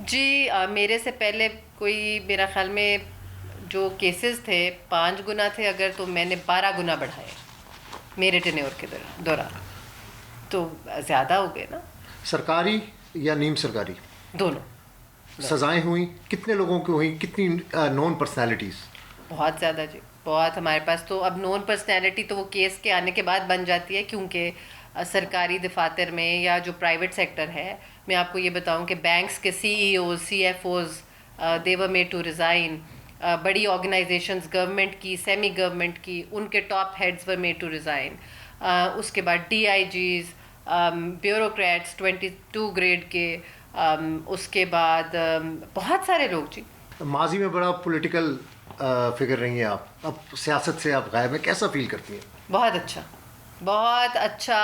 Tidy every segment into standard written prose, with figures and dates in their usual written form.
جی میرے سے پہلے کوئی میرا خیال میں جو کیسز تھے 5 گنا تھے اگر، تو میں نے 12 گنا بڑھائے میرے ٹینیور کے دوران، تو زیادہ ہو گئے نا. سرکاری یا نیم سرکاری دونوں سزائیں ہوئیں؟ کتنے لوگوں کی ہوئیں؟ کتنی نون پرسنالٹیز؟ بہت زیادہ جی، بہت. ہمارے پاس تو اب نون پرسنالٹی تو وہ کیس کے آنے کے بعد بن جاتی ہے، کیونکہ سرکاری دفاتر میں یا جو پرائیویٹ سیکٹر ہے، میں آپ کو یہ بتاؤں کہ بینکس کے CEO C F Os they were made to resign. بڑی آرگنائزیشنز گورنمنٹ کی، سیمی گورنمنٹ کی، ان کے top heads were made to resign. اس کے بعد DIGs، بیوروکریٹس 22 گریڈ کے، اس کے بعد بہت سارے لوگ جی. ماضی میں بڑا پولیٹیکل فگر رہی ہیں آپ، اب سیاست سے آپ غائب ہیں، کیسا فیل کرتی ہیں؟ بہت اچھا، بہت اچھا.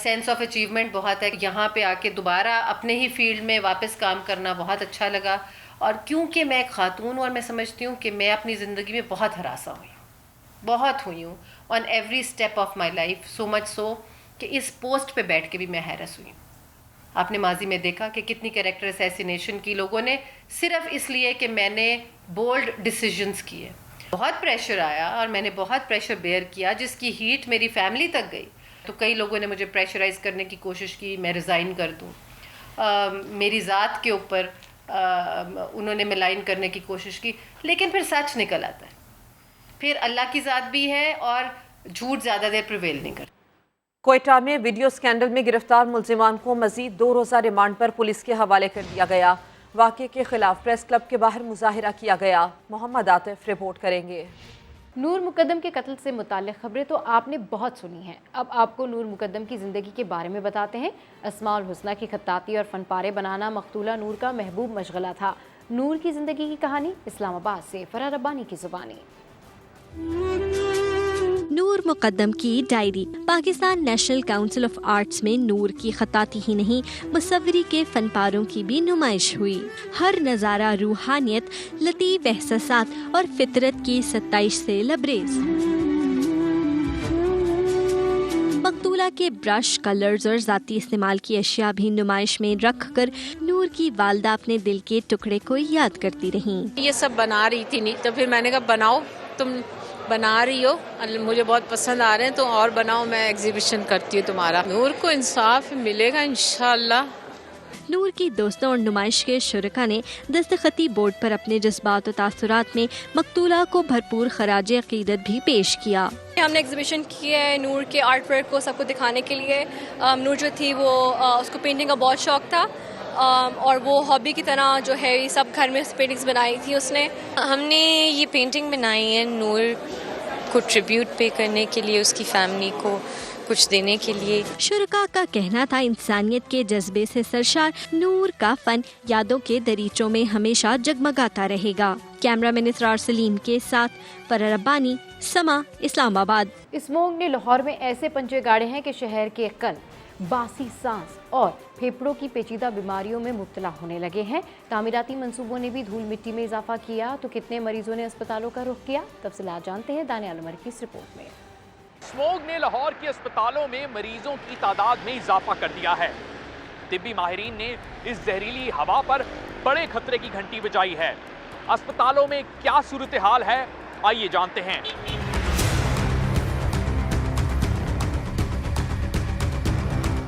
سینس آف اچیومنٹ بہت ہے. یہاں پہ آ کے دوبارہ اپنے ہی فیلڈ میں واپس کام کرنا بہت اچھا لگا. اور کیونکہ میں ایک خاتون ہوں اور میں سمجھتی ہوں کہ میں اپنی زندگی میں بہت ہراساں ہوئی ہوں، بہت ہوئی ہوں on every step of my life. So much so کہ اس پوسٹ پہ بیٹھ کے بھی میں ہیرس ہوئی ہوں. آپ نے ماضی میں دیکھا کہ کتنی کریکٹر اسیسینیشن کی لوگوں نے، صرف اس لیے کہ میں نے بولڈ ڈیسیجنز کیے. بہت پریشر آیا اور میں نے بہت پریشر بیئر کیا، جس کی ہیٹ میری فیملی تک گئی. تو کئی لوگوں نے مجھے پریشرائز کرنے کی کوشش کی میں ریزائن کر دوں. میری ذات کے اوپر انہوں نے ملائن کرنے کی کوشش کی، لیکن پھر سچ نکل آتا ہے. پھر اللہ کی ذات بھی ہے اور جھوٹ زیادہ دیر پریویل نہیں کرتا. کوئٹہ میں ویڈیو سکینڈل میں گرفتار ملزمان کو مزید 2 روزہ ریمانڈ پر پولیس کے حوالے کر دیا گیا. واقعے کے خلاف پریس کلب کے باہر مظاہرہ کیا گیا. محمد عاطف رپورٹ کریں گے. نور مقدم کے قتل سے متعلق خبریں تو آپ نے بہت سنی ہیں. اب آپ کو نور مقدم کی زندگی کے بارے میں بتاتے ہیں. اسماء الحسنہ کی خطاطی اور فن پارے بنانا مقتولہ نور کا محبوب مشغلہ تھا. نور کی زندگی کی کہانی اسلام آباد سے فرح ربانی کی زبانی. نور مقدم کی diary. Pakistan national council of arts میں نور کی خطاطی ہی نہیں، مصوری کے فن پاروں کی بھی نمائش ہوئی. ہر نظارہ روحانیت، لطیف احساسات اور فطرت کی ستائش سے لبریز. مقتولہ کے برش، کلرز اور ذاتی استعمال کی اشیاء بھی نمائش میں رکھ کر نور کی والدہ اپنے دل کے ٹکڑے کو یاد کرتی رہیں. یہ سب بنا رہی تھی نہیں، تو پھر میں نے کہا بناؤ، تم بنا رہی ہو، مجھے بہت پسند آ رہے ہیں تو اور بناؤ، میں ایگزیبیشن کرتی ہوں تمہارا. نور کو انصاف ملے گا انشاءاللہ. نور کی دوستوں اور نمائش کے شرکا نے دستخطی بورڈ پر اپنے جذبات و تاثرات میں مقتولہ کو بھرپور خراج عقیدت بھی پیش کیا. ہم نے ایگزیبیشن کی ہے نور کے آرٹ ورک کو سب کو دکھانے کے لیے. نور جو تھی وہ اس کو پینٹنگ کا بہت شوق تھا اور وہ ہابی کی طرح جو ہے یہ سب گھر میں پینٹنگز بنائی تھی اس نے. ہم نے یہ پینٹنگ بنائی ہے نور کو ٹریبیوٹ پے کرنے کے لیے، اس کی فیملی کو کچھ دینے کے لیے. شرکا کا کہنا تھا انسانیت کے جذبے سے سرشار نور کا فن یادوں کے دریچوں میں ہمیشہ جگمگاتا رہے گا. کیمرہ مین اسرار سلیم کے ساتھ فرح ربانی، سما، اسلام آباد. اسموگ نے لاہور میں ایسے پنجے گاڑے ہیں کہ شہر کے قلب، باسی سانس اور پھیپھڑوں کی پیچیدہ بیماریوں میں مبتلا ہونے لگے ہیں. تعمیراتی منصوبوں نے بھی دھول مٹی میں اضافہ کیا تو کتنے مریضوں نے اسپتالوں کا رخ کیا؟ تفصیلات جانتے ہیں دانیال عمر کی اس رپورٹ میں. اسموگ نے لاہور کے اسپتالوں میں مریضوں کی تعداد میں اضافہ کر دیا ہے. طبی ماہرین نے اس زہریلی ہوا پر بڑے خطرے کی گھنٹی بجائی ہے. اسپتالوں میں کیا صورتحال ہے، آئیے جانتے ہیں.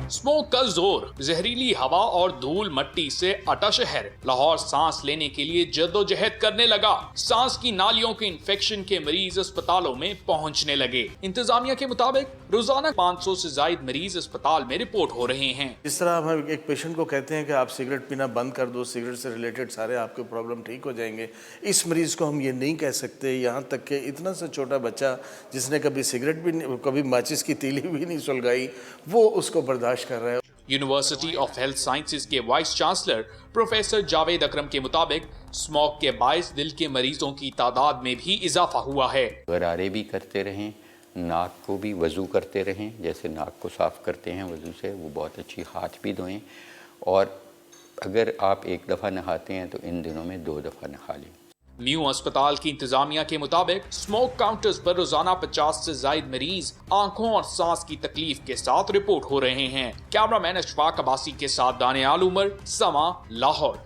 اسموگ کا زور، زہریلی ہوا اور دھول مٹی سے اٹا شہر. لاہور سانس لینے کے لیے جدوجہد کرنے لگا. سانس کی نالیوں کے انفیکشن کے مریض اسپتالوں میں پہنچنے لگے. انتظامیہ کے مطابق روزانہ 500 سے زائد مریض اسپتال میں رپورٹ ہو رہے ہیں. جس طرح ہم ایک پیشنٹ کو کہتے ہیں کہ آپ سگریٹ پینا بند کر دو، سگریٹ سے ریلیٹڈ سارے آپ کے پرابلم ٹھیک ہو جائیں گے، اس مریض کو ہم یہ نہیں کہہ سکتے. یہاں تک کہ اتنا سا چھوٹا بچہ جس نے کبھی سگریٹ بھی کبھی ماچس کی تیلی بھی نہیں سلگائی، وہ اس کو برداشت کر رہا ہے. یونیورسٹی آف ہیلتھ سائنسز کے وائس چانسلر پروفیسر جاوید اکرم کے مطابق اسموگ کے باعث دل کے مریضوں کی تعداد میں بھی اضافہ ہوا ہے. غرارے بھی کرتے رہیں، ناک کو بھی وضو کرتے رہیں، جیسے ناک کو صاف کرتے ہیں وضو سے، وہ بہت اچھی ہاتھ بھی دھوئیں. اور اگر آپ 1 دفعہ نہاتے ہیں تو ان دنوں میں 2 دفعہ نہا لیں. نیو اسپتال کی انتظامیہ کے مطابق اسموگ کاؤنٹرز پر روزانہ 50 سے زائد مریض آنکھوں اور سانس کی تکلیف کے ساتھ رپورٹ ہو رہے ہیں. کیمرہ مین اشفاق عباسی کے ساتھ دانیال عمر، سما، لاہور.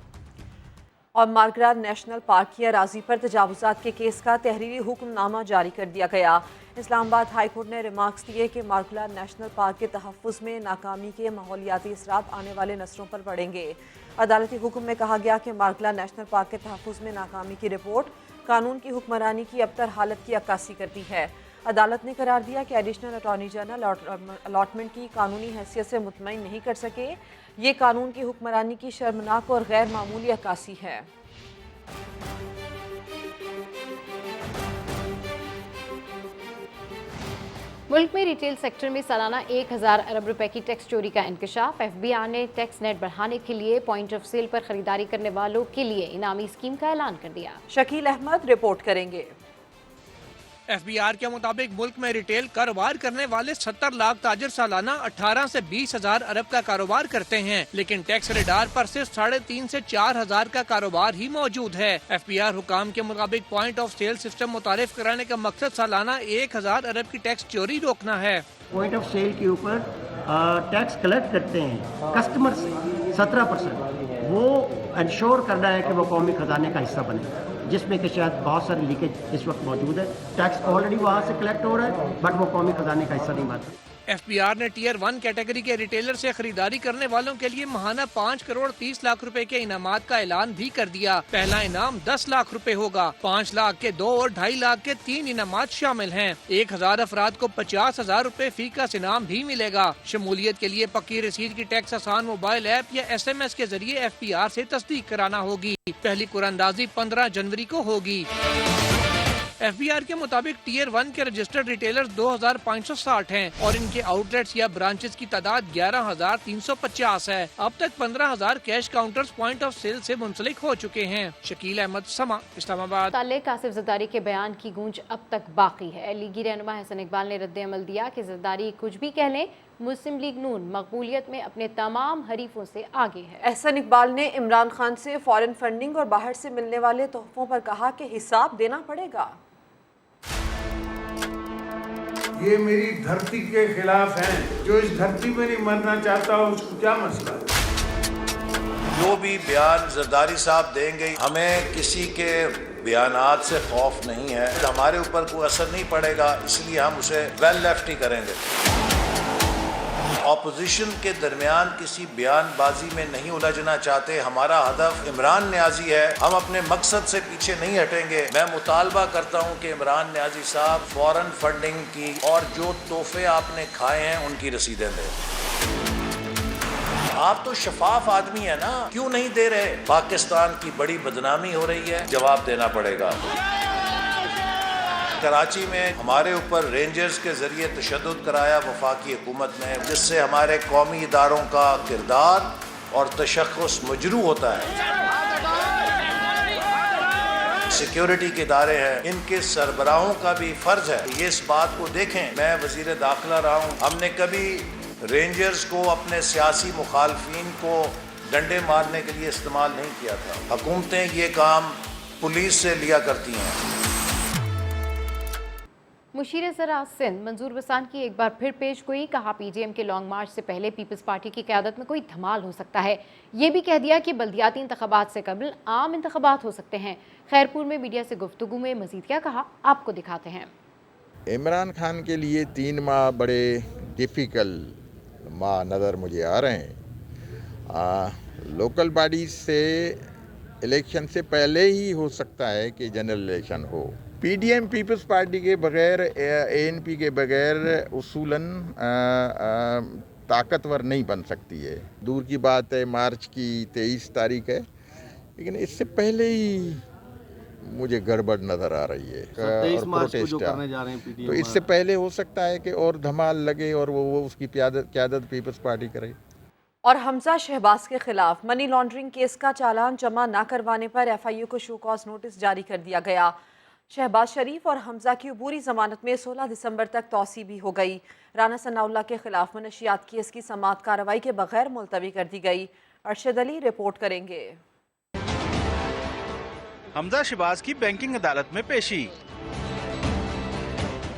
اور مارگرا نیشنل پارک کی اراضی پر تجاوزات کے کیس کا تحریری حکم نامہ جاری کر دیا گیا۔ اسلام آباد ہائی کورٹ نے ریمارکس دیے کہ مارگرا نیشنل پارک کے تحفظ میں ناکامی کے ماحولیاتی اثرات آنے والے نسلوں پر پڑیں گے۔ عدالتی حکم میں کہا گیا کہ مارگرا نیشنل پارک کے تحفظ میں ناکامی کی رپورٹ قانون کی حکمرانی کی ابتر حالت کی عکاسی کرتی ہے۔ عدالت نے قرار دیا کہ ایڈیشنل اٹارنی جنرل الاٹمنٹ کی قانونی حیثیت سے مطمئن نہیں کر سکے۔ یہ قانون کی حکمرانی کی شرمناک اور غیر معمولی عکاسی ہے۔ ملک میں ریٹیل سیکٹر میں سالانہ 1000 ارب روپے کی ٹیکس چوری کا انکشاف۔ ایف بی آر نے ٹیکس نیٹ بڑھانے کے لیے پوائنٹ آف سیل پر خریداری کرنے والوں کے لیے انعامی اسکیم کا اعلان کر دیا۔ شکیل احمد رپورٹ کریں گے۔ ایف بی آر کے مطابق ملک میں ریٹیل کاروبار کرنے والے 70 لاکھ تاجر سالانہ 18 سے 20 ہزار ارب کا کاروبار کرتے ہیں، لیکن ٹیکس ریڈار پر صرف 3.5 سے 4 ہزار کا کاروبار ہی موجود ہے۔ ایف بی آر حکام کے مطابق پوائنٹ آف سیل سسٹم متعارف کرانے کا مقصد سالانہ 1000 ارب کی ٹیکس چوری روکنا ہے۔ پوائنٹ آف سیل کے اوپر ٹیکس کلیکٹ کرتے ہیں کسٹمر سے 17%، وہ انشور کرنا ہے کہ وہ قومی خزانے کا حصہ بنے، جس میں کہ شاید بہت سارے لیکیج اس وقت موجود ہے۔ ٹیکس آلریڈی وہاں سے کلیکٹ ہو رہا ہے بٹ وہ قومی خزانے کا حصہ نہیں بنتا۔ ایف بی آر نے ٹیئر 1 کیٹیگری کے ریٹیلر سے خریداری کرنے والوں کے لیے ماہانہ 5 کروڑ 30 لاکھ روپے کے انعامات کا اعلان بھی کر دیا۔ پہلا انعام 10 لاکھ روپے ہوگا، 5 لاکھ کے 2 اور 2.5 لاکھ کے 3 انعامات شامل ہیں۔ 1000 افراد کو 50,000 روپے فی کا انعام بھی ملے گا۔ شمولیت کے لیے پکی رسید کی ٹیکس آسان موبائل ایپ یا SMS کے ذریعے ایف بی آر سے تصدیق کرانا ہوگی۔ پہلی قراردادی 15 جنوری کو ہوگی۔ ایف بی آر کے مطابق ٹیئر 1 کے رجسٹرڈ ریٹیلر 2560 ہیں اور ان کے آؤٹ لیٹس یا برانچز کی تعداد 11350 ہے۔ اب تک 15000 cash counters point of sale سے منسلک ہو چکے ہیں۔ شکیل احمد، سما، اسلام آباد۔ متعلق آصف زرداری کے بیان کی گونج اب تک باقی ہے۔ لیگی رہنما حسن اقبال نے رد عمل دیا کہ زرداری کچھ بھی کہہ لیں، مسلم لیگ نون مقبولیت میں اپنے تمام حریفوں سے آگے ہے۔ احسن اقبال نے عمران خان سے فارن فنڈنگ اور باہر سے ملنے والے تحفوں پر کہا کہ حساب دینا پڑے گا۔ یہ میری دھرتی کے خلاف ہیں، جو اس دھرتی میں نہیں مرنا چاہتا اس کو کیا مسئلہ ہے؟ جو بھی بیان زرداری صاحب دیں گے، ہمیں کسی کے بیانات سے خوف نہیں ہے، ہمارے اوپر کوئی اثر نہیں پڑے گا، اس لیے ہم اسے ویل لیفٹ ہی کریں گے۔ اپوزیشن کے درمیان کسی بیان بازی میں نہیں الجھنا چاہتے، ہمارا ہدف عمران نیازی ہے، ہم اپنے مقصد سے پیچھے نہیں ہٹیں گے۔ میں مطالبہ کرتا ہوں کہ عمران نیازی صاحب فورن فنڈنگ کی اور جو تحفے آپ نے کھائے ہیں ان کی رسیدیں دیں۔ آپ تو شفاف آدمی ہیں نا، کیوں نہیں دے رہے؟ پاکستان کی بڑی بدنامی ہو رہی ہے، جواب دینا پڑے گا۔ کراچی میں ہمارے اوپر رینجرز کے ذریعے تشدد کرایا وفاقی حکومت نے، جس سے ہمارے قومی اداروں کا کردار اور تشخص مجروح ہوتا ہے۔ سیکیورٹی کے ادارے ہیں، ان کے سربراہوں کا بھی فرض ہے کہ یہ اس بات کو دیکھیں۔ میں وزیر داخلہ رہا ہوں، ہم نے کبھی رینجرز کو اپنے سیاسی مخالفین کو ڈنڈے مارنے کے لیے استعمال نہیں کیا تھا۔ حکومتیں یہ کام پولیس سے لیا کرتی ہیں۔ مشیر زراعت سندھ منظور بسان کی ایک بار پھر پیش گوئی، کہا پی ڈی ایم کے لانگ مارچ سے پہلے پیپلز پارٹی کی قیادت میں کوئی دھمال ہو سکتا ہے۔ یہ بھی کہہ دیا کہ بلدیاتی انتخابات سے قبل عام انتخابات ہو سکتے ہیں۔ خیرپور میں میڈیا سے گفتگو میں مزید کیا کہا، آپ کو دکھاتے ہیں۔ عمران خان کے لیے 3 ماہ بڑے ڈیفیکلٹ ماہ نظر مجھے آ رہے ہیں۔ لوکل باڈیز سے الیکشن سے پہلے ہی ہو سکتا ہے کہ جنرل الیکشن ہو۔ P D M Peoples Party کے بغیر، اے این پی کے بغیر اصولاً طاقتور نہیں بن سکتی ہے۔ دور کی بات ہے مارچ کی 23 تاریخ ہے، لیکن اس سے پہلے ہی مجھے گڑبڑ نظر آ رہی ہے۔ 23 مارچ کو جو کرنے جا رہے ہیں پی ڈی ایم، تو اس سے پہلے ہو سکتا ہے کہ اور دھمال لگے اور وہ اس کی قیادت پیپلز پارٹی کرے۔ اور حمزہ شہباز کے خلاف منی لانڈرنگ کیس کا چالان جمع نہ کروانے پر ایف آئی یو کو شو کاز نوٹس جاری کر دیا گیا۔ شہباز شریف اور حمزہ کی عبوری ضمانت میں 16 دسمبر تک توسیع بھی ہو گئی۔ رانا ثناء اللہ کے خلاف منشیات کیس کی سماعت کارروائی کے بغیر ملتوی کر دی گئی۔ ارشد علی رپورٹ کریں گے۔ حمزہ شہباز کی بینکنگ عدالت میں پیشی۔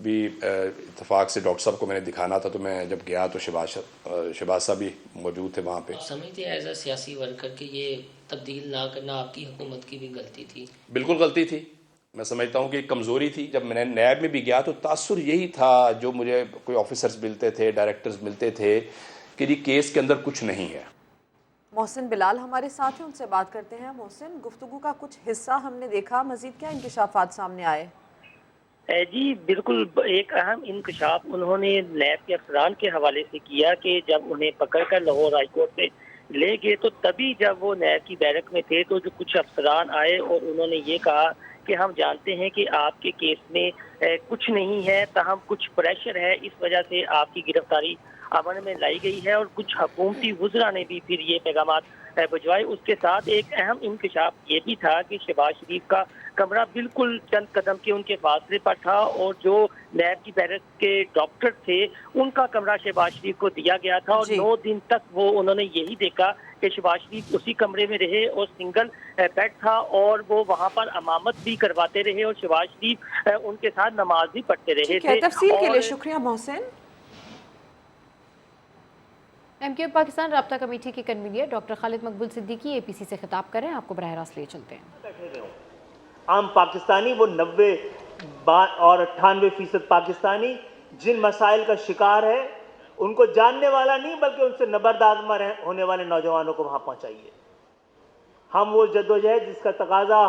بھی اتفاق سے ڈاکٹر صاحب کو میں نے دکھانا تھا، تو میں جب گیا تو شہباز صاحب بھی موجود تھے وہاں پہ. سمجھتے ایز اے سیاسی ورکر کہ یہ تبدیل نہ کرنا آپ کی حکومت کی بھی غلطی تھی؟ بالکل غلطی تھی. میں سمجھتا ہوں کہ ایک کمزوری تھی. جب میں نے نیب میں بھی گیا تو تاثر یہی تھا، جو مجھے کوئی آفیسرز ملتے تھے، ڈائریکٹرز ملتے تھے، کہ یہ کیس کے اندر کچھ نہیں ہے. محسن بلال ہمارے ساتھ ہیں، ان سے بات کرتے ہیں. محسن، گفتگو کا کچھ حصہ ہم نے دیکھا، مزید کیا انکشافات سامنے آئے؟ جی بالکل، ایک اہم انکشاف انہوں نے نیب کے افسران کے حوالے سے کیا کہ جب انہیں پکڑ کر لاہور ہائی کورٹ سے لے گئے تو تبھی جب وہ نیب کی بیرک میں تھے تو جو کچھ افسران آئے اور انہوں نے یہ کہا کہ ہم جانتے ہیں کہ آپ کے کیس میں کچھ نہیں ہے، تاہم کچھ پریشر ہے، اس وجہ سے آپ کی گرفتاری عمل میں لائی گئی ہے. اور کچھ حکومتی وزراء نے بھی پھر یہ پیغامات بھجوائے. اس کے ساتھ ایک اہم انکشاف یہ بھی تھا کہ شہباز شریف کا کمرہ بالکل چند قدم کے ان کے فاصلے پر تھا، اور جو نیب کی بیرک کے ڈاکٹر تھے ان کا کمرہ شہباز شریف کو دیا گیا تھا. اور 9 دن تک وہ انہوں نے یہی دیکھا کہ شہباز شریف اسی کمرے میں رہے اور سنگل بیڈ تھا، اور وہ وہاں پر امامت بھی کرواتے رہے اور شہباز شریف ان کے ساتھ نماز بھی پڑھتے رہے تھے. تفصیل کے لیے شکریہ محسن. ایم کیو پاکستان رابطہ کمیٹی کے کنوینر ڈاکٹر خالد مقبول صدیقی اے پی سی سے خطاب کر رہے ہیں، آپ کو براہ راست لے چلتے ہیں. عام پاکستانی وہ 90 اور 98% پاکستانی جن مسائل کا شکار ہے ان کو جاننے والا نہیں بلکہ ان سے نبردار ہونے والے نوجوانوں کو وہاں پہنچائیے. ہم وہ جدوجہد جس کا تقاضا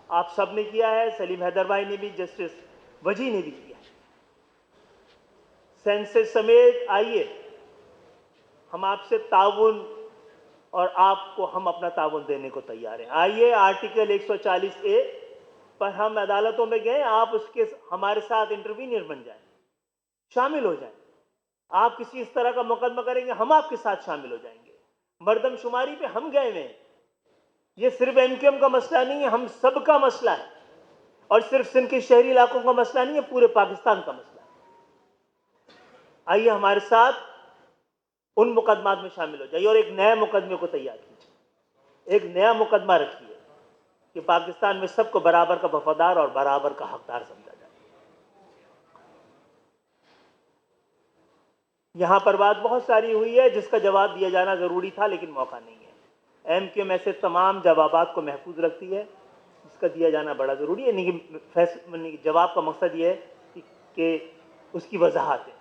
آپ سب نے کیا ہے، سلیم حیدر بھائی نے بھی، جسٹس وجی نے بھی کیا ہے. سینسس سمیت آئیے، ہم آپ سے تعاون اور آپ کو ہم اپنا تعاون دینے کو تیار ہیں. آئیے، آرٹیکل 140A پر ہم عدالتوں میں گئے، آپ اس کے ہمارے ساتھ انٹروینئر بن جائیں، شامل ہو جائیں. آپ کسی اس طرح کا مقدمہ کریں گے، ہم آپ کے ساتھ شامل ہو جائیں گے. مردم شماری پہ ہم گئے ہوئے ہیں. یہ صرف ایم کیو ایم کا مسئلہ نہیں ہے، ہم سب کا مسئلہ ہے، اور صرف سندھ کے شہری علاقوں کا مسئلہ نہیں ہے، پورے پاکستان کا مسئلہ ہے. آئیے ہمارے ساتھ ان مقدمات میں شامل ہو جائیے اور ایک نئے مقدمے کو تیار کیجیے. ایک نیا مقدمہ رکھیے کہ پاکستان میں سب کو برابر کا وفادار اور برابر کا حقدار سمجھا جائے. یہاں پر بات بہت ساری ہوئی ہے جس کا جواب دیا جانا ضروری تھا لیکن موقع نہیں ہے. ایم کیو ایم ایسے تمام جوابات کو محفوظ رکھتی ہے جس کا دیا جانا بڑا ضروری ہے. جواب کا مقصد یہ ہے کہ اس کی وضاحت ہے.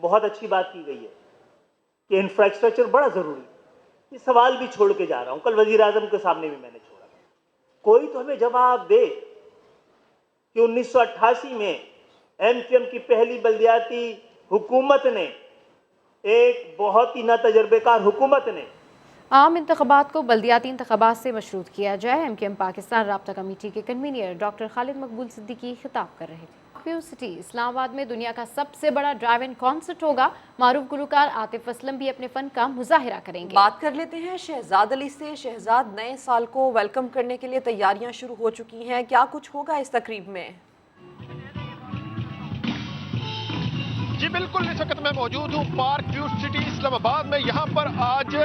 بہت اچھی بات کی گئی ہے کہ انفراسٹرکچر بڑا ضروری ہے. یہ سوال بھی چھوڑ کے جا رہا ہوں، کل وزیر اعظم کے سامنے بھی میں نے چھوڑا. کوئی تو ہمیں جواب دے کہ 1988 میں ایم کیو ایم کی پہلی بلدیاتی حکومت نے، ایک بہت ہی ناتجربے کار حکومت نے، عام انتخابات کو بلدیاتی انتخابات سے مشروط کیا جائے. ایم کیو ایم پاکستان رابطہ کمیٹی کے کنوینر ڈاکٹر خالد مقبول صدیقی خطاب کر رہے تھے. پیو سٹی اسلام آباد میں دنیا کا سب سے بڑا ڈرائیو ان کانسرٹ ہوگا. معروف گلوکار عاطف اسلم بھی اپنے فن کا مظاہرہ کریں گے. بات کر لیتے ہیں شہزاد علی سے. شہزاد، نئے سال کو ویلکم کرنے کے لیے تیاریاں شروع ہو چکی ہیں، کیا کچھ ہوگا اس تقریب میں؟ جی بالکل، اس وقت میں موجود ہوں پارک ویو سٹی اسلام آباد میں. یہاں پر آج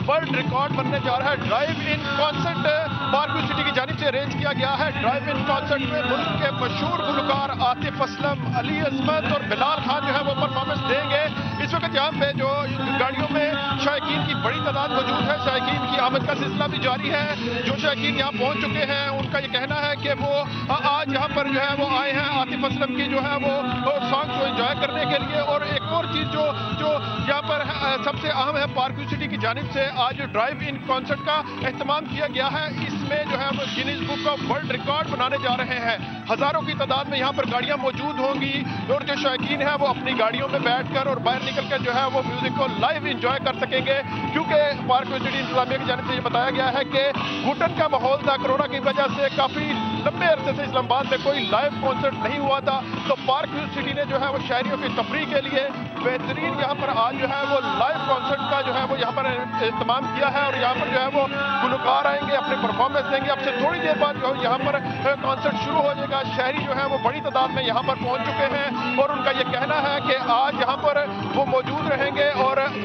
ورلڈ ریکارڈ بننے جا رہا ہے. ڈرائیو ان کانسرٹ پارک ویو سٹی کی جانب سے ارینج کیا گیا ہے. ڈرائیو ان کانسرٹ میں ملک کے مشہور گلوکار عاطف اسلم، علی عظمت اور بلال خان جو ہے وہ پرفارمنس دیں گے. اس وقت یہاں پہ جو گاڑیوں میں شائقین کی بڑی تعداد موجود ہے. شائقین کی آمد کا سلسلہ بھی جاری ہے. جو شائقین یہاں پہنچ چکے ہیں ان کا یہ کہنا ہے کہ وہ آج یہاں پر جو ہے وہ آئے ہیں عاطف اسلم کی جو ہے وہ سانگ کو انجوائے کرنے کے لیے. اور ایک اور چیز جو یہاں پر سب سے اہم ہے، پارک ویو سٹی کی جانب سے آج ڈرائیو ان کانسرٹ کا اہتمام کیا گیا ہے. اس میں جو ہے وہ Guinness book of world record بنانے جا رہے ہیں. ہزاروں کی تعداد میں یہاں پر گاڑیاں موجود ہوں گی اور جو شائقین ہیں وہ اپنی گاڑیوں میں بیٹھ کر اور باہر نکل کر جو ہے وہ میوزک کو لائیو انجوائے کر سکیں گے. کیونکہ پارک ویو سٹی انتظامیہ کی جانب سے یہ بتایا گیا ہے کہ گھٹن کا ماحول تھا، کورونا کی وجہ سے کافی لمبے عرصے سے اسلام آباد میں کوئی لائیو کانسرٹ نہیں ہوا تھا. تو پارک ویو سٹی نے جو ہے وہ شہریوں کی تفریح کے لیے بہترین یہاں پر آج جو ہے وہ لائیو کانسرٹ کا جو ہے وہ یہاں پر اہتمام کیا ہے. اور یہاں پر جو ہے وہ گلوکار آئیں گے، اپنے پرفارمنس دیں گے. اب سے تھوڑی دیر بعد جو ہے یہاں پر کانسرٹ شروع ہو جائے گا. شہری جو ہے وہ بڑی تعداد میں یہاں پر پہنچ چکے ہیں اور ان کا یہ کہنا ہے کہ آج یہاں پر وہ موجود رہیں گے اور